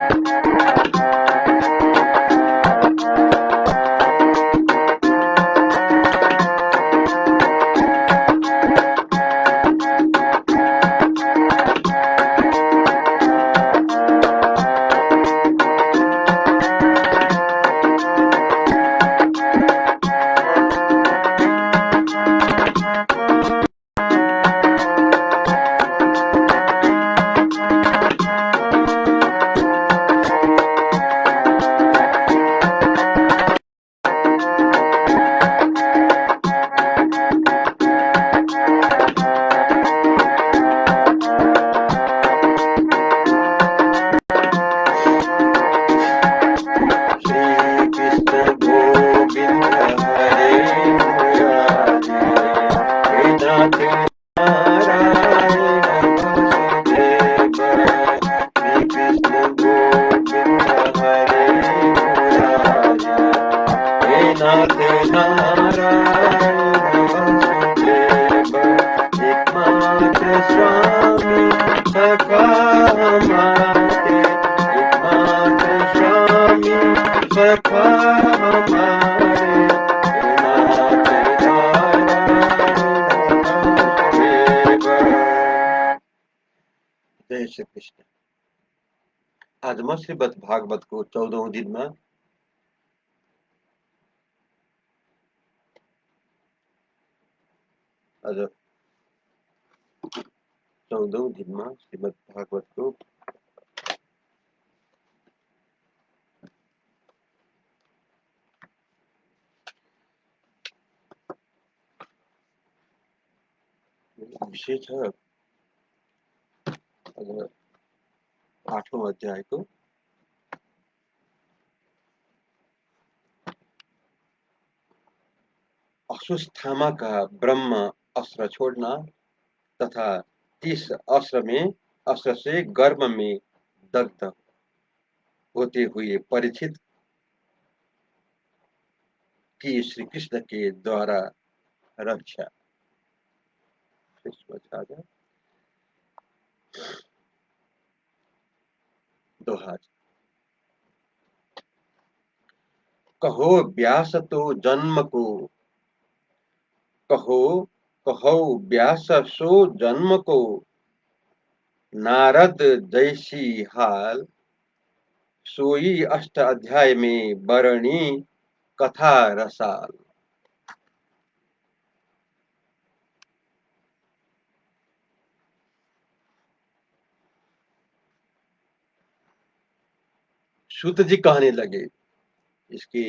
जय श्री कृष्ण। आज म श्रीमद् भागवतको 14औं दिनमा आज 14औं दिनमा श्रीमद् भागवतको विषय छ आज 8औं अध्यायको अश्वत्थामा का ब्रह्म अस्त्र छोड़ना तथा 30 अस्त्र से गर्भ में दग्ध होते हुए परीक्षित की श्री कृष्ण के द्वारा रक्षा। दोहा। कहो व्यास तो जन्म को कहो कहो व्यास सो जन्म को नारद जैसी हाल सोई अष्ट अध्याय में बरणी कथा रसाल। सूत जी कहने लगे इसके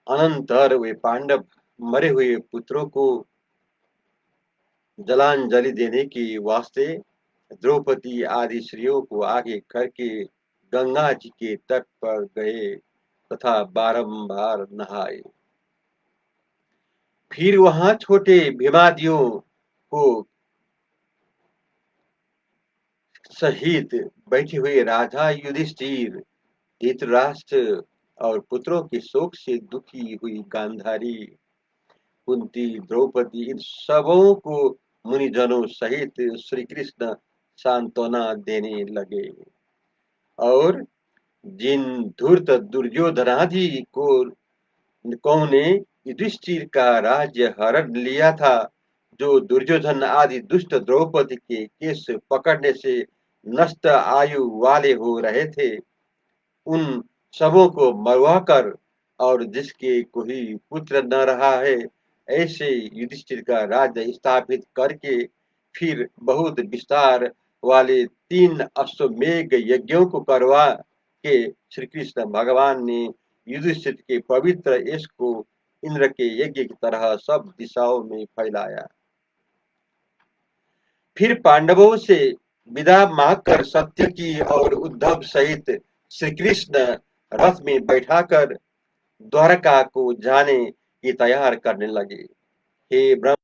अनंतर वे पांडव मरे हुए पुत्रों को जलांजलि देने के वास्ते द्रौपदी आदि स्त्रियों को आगे करके गंगा जी के तट पर गए तथा बारंबार नहाए। फिर वहां छोटे भीमादियों को सहित बैठे हुए राजा युधिष्ठिर, धृतराष्ट्र और पुत्रों के शोक से दुखी हुई गांधारी, कुंती, द्रौपदी, इन सबों को मुनिजनों सहित श्री कृष्ण सांत्वना देने लगे और जिन धूर्त दुर्योधनादि कौने युधिष्ठिर का राज्य हरण लिया था, जो दुर्योधन आदि दुष्ट द्रौपदी के केस पकड़ने से नष्ट आयु वाले हो रहे थे, उन सबों को मरवा कर और जिसके कोई पुत्र न रहा है, ऐसे युधिष्ठिर का राज्य स्थापित करके फिर बहुत विस्तार वाले 3 अश्वमेघ यज्ञों को करवा के श्री कृष्ण भगवान ने युधिष्ठिर के पवित्र यश को इंद्र के यज्ञ की तरह सब दिशाओं में फैलाया। फिर पांडवों से विदा मांगकर सत्यकी और उद्धव सहित श्री कृष्ण रथ में बैठाकर द्वारका को जाने की तैयार करने लगे। हे ब्रह्म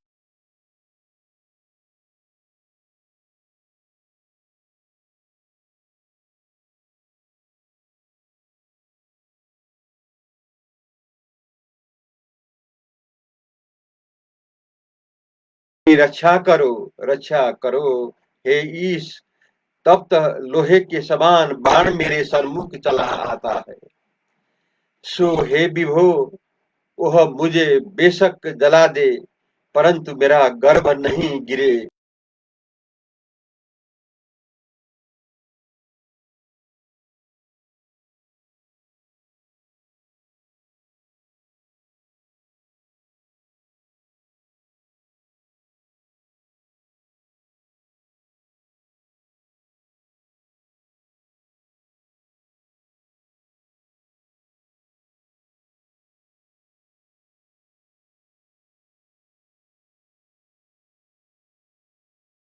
की रक्षा करो हे ईश, तप्त लोहे के समान बाण मेरे सन्मुख चला आता है। सो हे विभो, वह मुझे बेशक जला दे, परंतु मेरा गर्भ नहीं गिरे।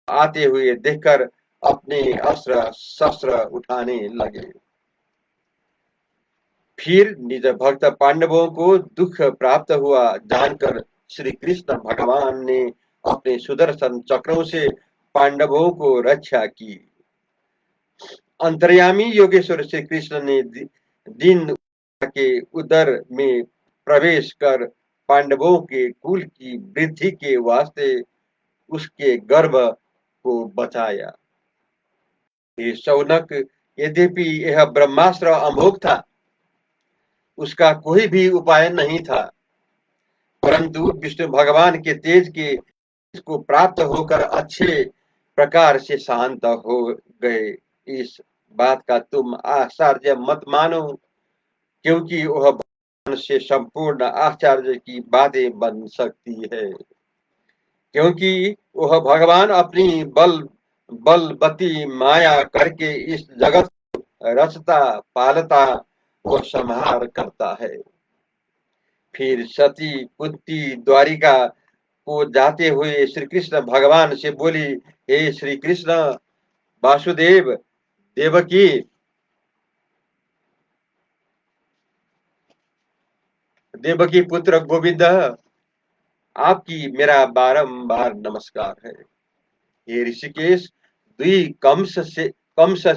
आते हुए देखकर अपने अस्त्र शस्त्र उठाने लगे। फिर निज भक्त पांडवों को दुख प्राप्त हुआ जानकर श्री कृष्ण भगवान ने अपने सुदर्शन चक्रों से पांडवों को रक्षा की। अंतर्यामी योगेश्वर श्री कृष्ण ने दीन के उदर में प्रवेश कर पांडवों के कुल की वृद्धि के वास्ते उसके गर्भ को बचाया। ये शौनक, यद्यपि यह ब्रह्मास्त्र अमोघ था, उसका कोई भी उपाय नहीं था, परंतु विष्णु भगवान के तेज के को प्राप्त होकर अच्छे प्रकार से शांत हो गए। इस बात का तुम आश्चर्य मत मानो, क्योंकि वह भगवान से संपूर्ण आश्चर्य की बातें बन सकती है। क्योंकि वह भगवान अपनी बलवती माया करके इस जगत रचता पालता व संहार करता है। फिर सती कुंती द्वारिका को जाते हुए श्री कृष्ण भगवान से बोली, हे श्री कृष्ण वासुदेव, देवकी देवकी पुत्र गोविंद, आपकी मेरा बारंबार नमस्कार है। हे ऋषिकेश, द्वि कंस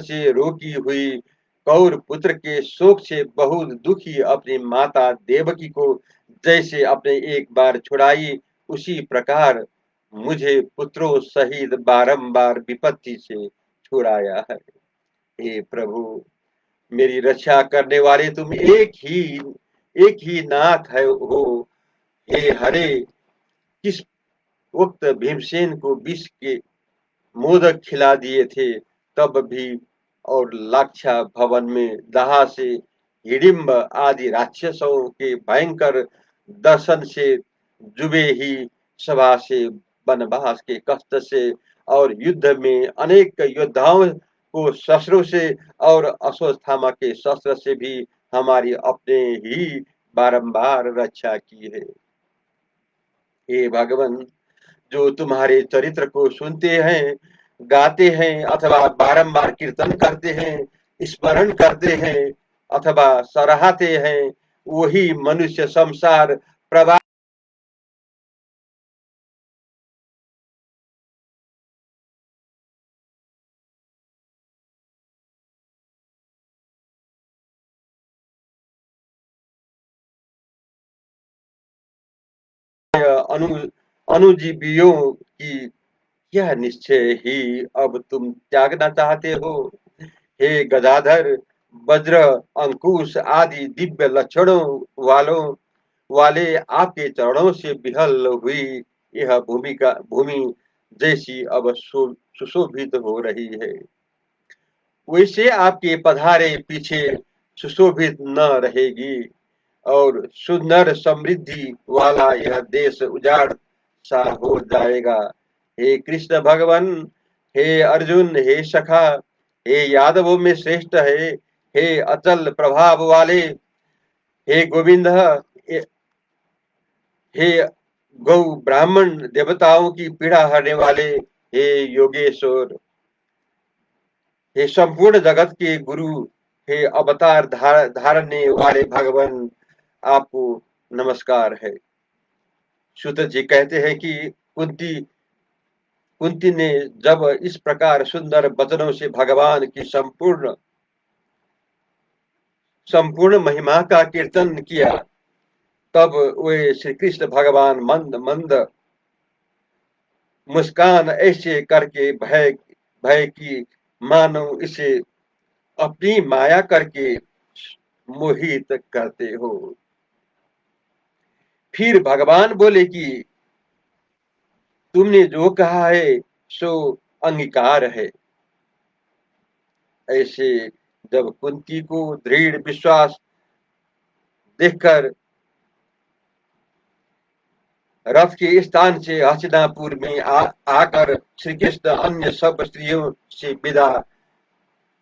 से रोकी हुई कौर पुत्र के शोक से बहुत दुखी अपनी माता देवकी को जैसे आपने एक बार छुड़ाई, उसी प्रकार मुझे पुत्रों सहित बारंबार विपत्ति से छुड़ाया है। हे प्रभु, मेरी रक्षा करने वाले तुम एक ही नाथ है हो। हे हरे, किस वक्त भीमसेन को विष के मोदक खिला दिए थे, तब भी और लाक्षा भवन में दाह से हिडिंब आदि राक्षसों के भयंकर दर्शन से जुबे ही सभा से वनवास के कष्ट से और युद्ध में अनेक योद्धाओं को शस्त्रों से और अश्वत्थामा के शस्त्र से भी हमारी अपने ही बारंबार रक्षा की है। हे भगवान, जो तुम्हारे चरित्र को सुनते हैं, गाते हैं अथवा बारंबार कीर्तन करते हैं, स्मरण करते हैं अथवा सराहते हैं, वही मनुष्य संसार प्रवाह अनु अनुजीवियों की यह निश्चय ही अब तुम त्यागना चाहते हो। हे गदाधर, वज्र, अंकुश आदि दिव्य लक्षणों वालों वाले आपके चरणों से विहल हुई यह भूमि जैसी अब सुशोभित हो रही है, वैसे आपके पधारे पीछे सुशोभित न रहेगी और सुंदर समृद्धि वाला यह देश उजाड़ सा हो जाएगा। हे कृष्ण भगवान, हे अर्जुन, हे सखा, हे यादवों में श्रेष्ठ है, हे अचल प्रभाव वाले, हे गोविंद, हे गौ ब्राह्मण देवताओं की पीड़ा हरने वाले, हे योगेश्वर, हे संपूर्ण जगत के गुरु, हे अवतार धारने वाले भगवान, आपको नमस्कार है। सूत जी कहते हैं कि कुंती ने जब इस प्रकार सुंदर वचनों से भगवान की संपूर्ण संपूर्ण महिमा का कीर्तन किया, तब वे श्री कृष्ण भगवान मंद मंद मुस्कान ऐसे करके भय भय की मानो इसे अपनी माया करके मोहित करते हो। फिर भगवान बोले कि तुमने जो कहा है सो अंगीकार है। ऐसे जब कुंती को दृढ़ विश्वास देखकर रथ के स्थान से हस्तिनापुर में आकर श्री कृष्ण अन्य सब स्त्रियों से विदा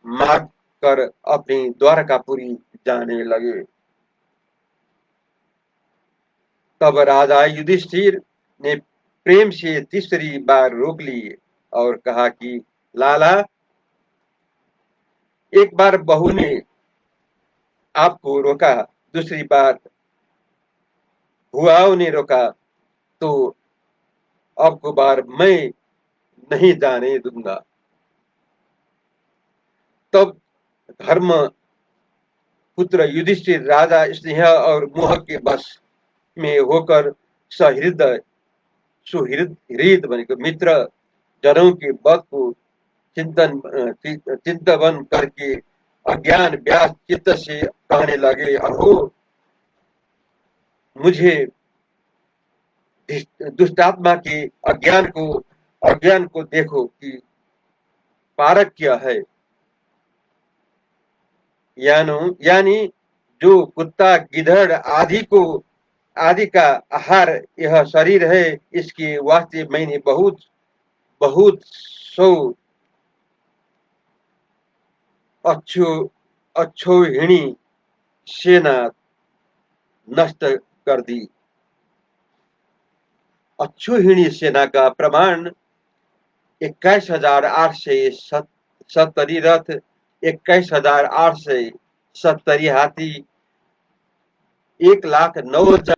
मांग कर अपनी द्वारकापुरी जाने लगे। तब राजा युधिष्ठिर ने प्रेम से तीसरी बार रोक ली और कहा कि लाला, एक बार बहू ने आपको रोका, दूसरी बार भुआओं ने रोका, तो अब की बार मैं नहीं जाने दूंगा। तब धर्म पुत्र युधिष्ठिर राजा स्नेह और मोह के वश में होकर सहृदय सुहृद बने मित्र जनों के वध को चिंतन करके अज्ञान व्यास चित्त से कहने लगे, अहो मुझे दुष्टात्मा के अज्ञान को देखो कि पारक क्या है। यानी जो कुत्ता गिधड़ आदि का आहार यह शरीर है, इसके वास्ते मैंने बहुत बहुत सौ अक्षोहिणी सेना नष्ट कर दी। अक्षोहिणी सेना का प्रमाण 21,870 रथ, 21,870 हाथी, 1,09,000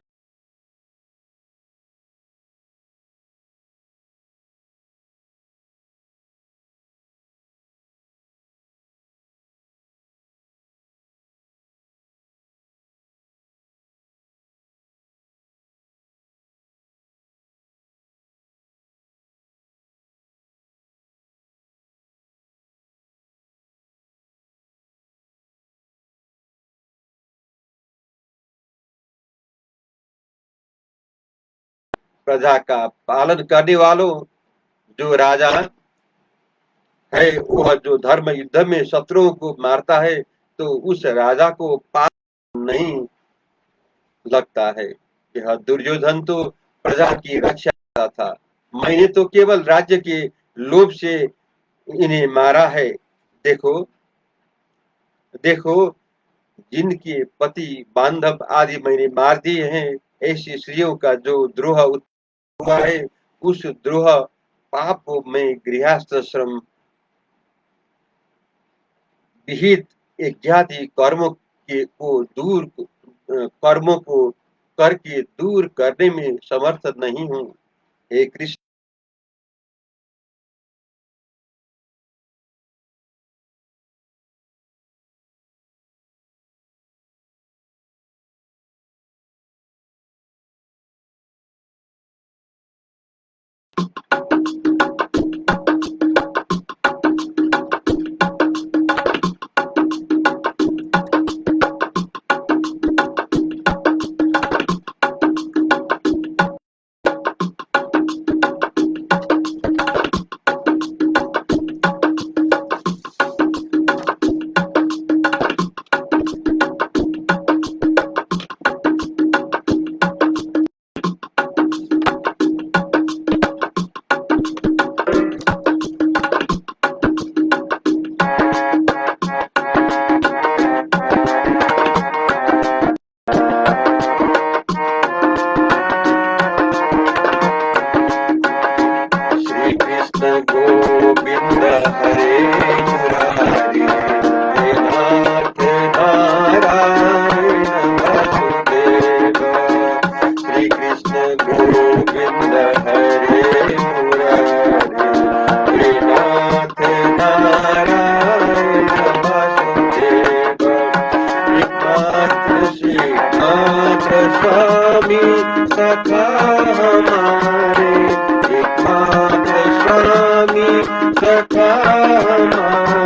प्रजा का पालन करने वालों, जो राजा है वह जो धर्म युद्ध में शत्रुओं को मारता है, तो उस राजा को पाप नहीं लगता है। यह दुर्योधन तो प्रजा की रक्षा करता था, मैंने तो केवल राज्य के लोभ से इन्हें मारा है। देखो देखो, जिनके पति बांधव आदि मैंने मार दिए हैं, ऐसी स्त्रियों का जो द्रोह हुआ है, उस द्रोह पाप को मैं गृहस्थ विहित इत्यादि कर्मों को करके दूर करने में समर्थ नहीं हूँ। हे कृष्ण, श्री कृष्ण गोविंद हरे मुरारी, हे नाथ नारायण वासुदेव। श्री कृष्ण गोविंद हरे मुरारी, हे नाथ नारायण वासुदेव। एकमात्र श्रीनाथ स्वामी सखा हमारे, एकमात्र स्वामी सखा हमारे।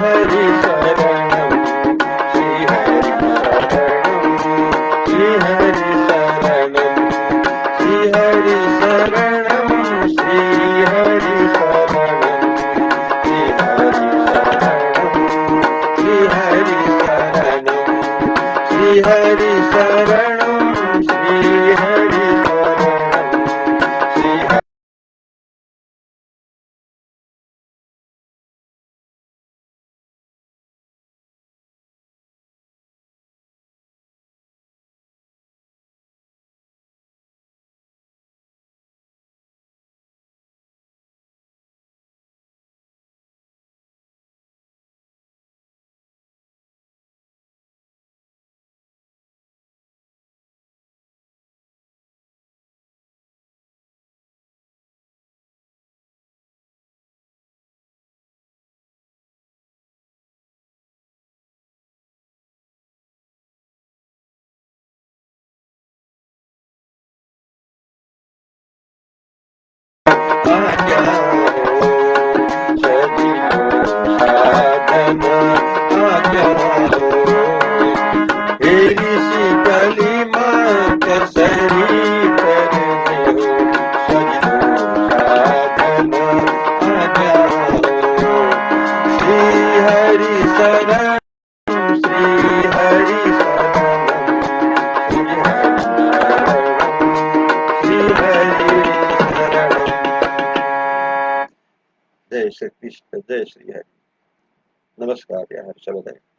हरि शरणम श्री हरि शरणम श्री हरि शरणम श्री हरि शरणम श्री हरि शरणम श्री हरि शरणम श्री हरि शरणम आज्ञा हो सभी साधना आज्ञा हो हे ऋषि कली मात शरीर हो सभी साधना आज्ञा हो श्री हरि शरण श्री हरि शरण श्री हरि शरण। जय श्री कृष्ण जय श्री हरि। नमस्कार या हर्षवर्धन।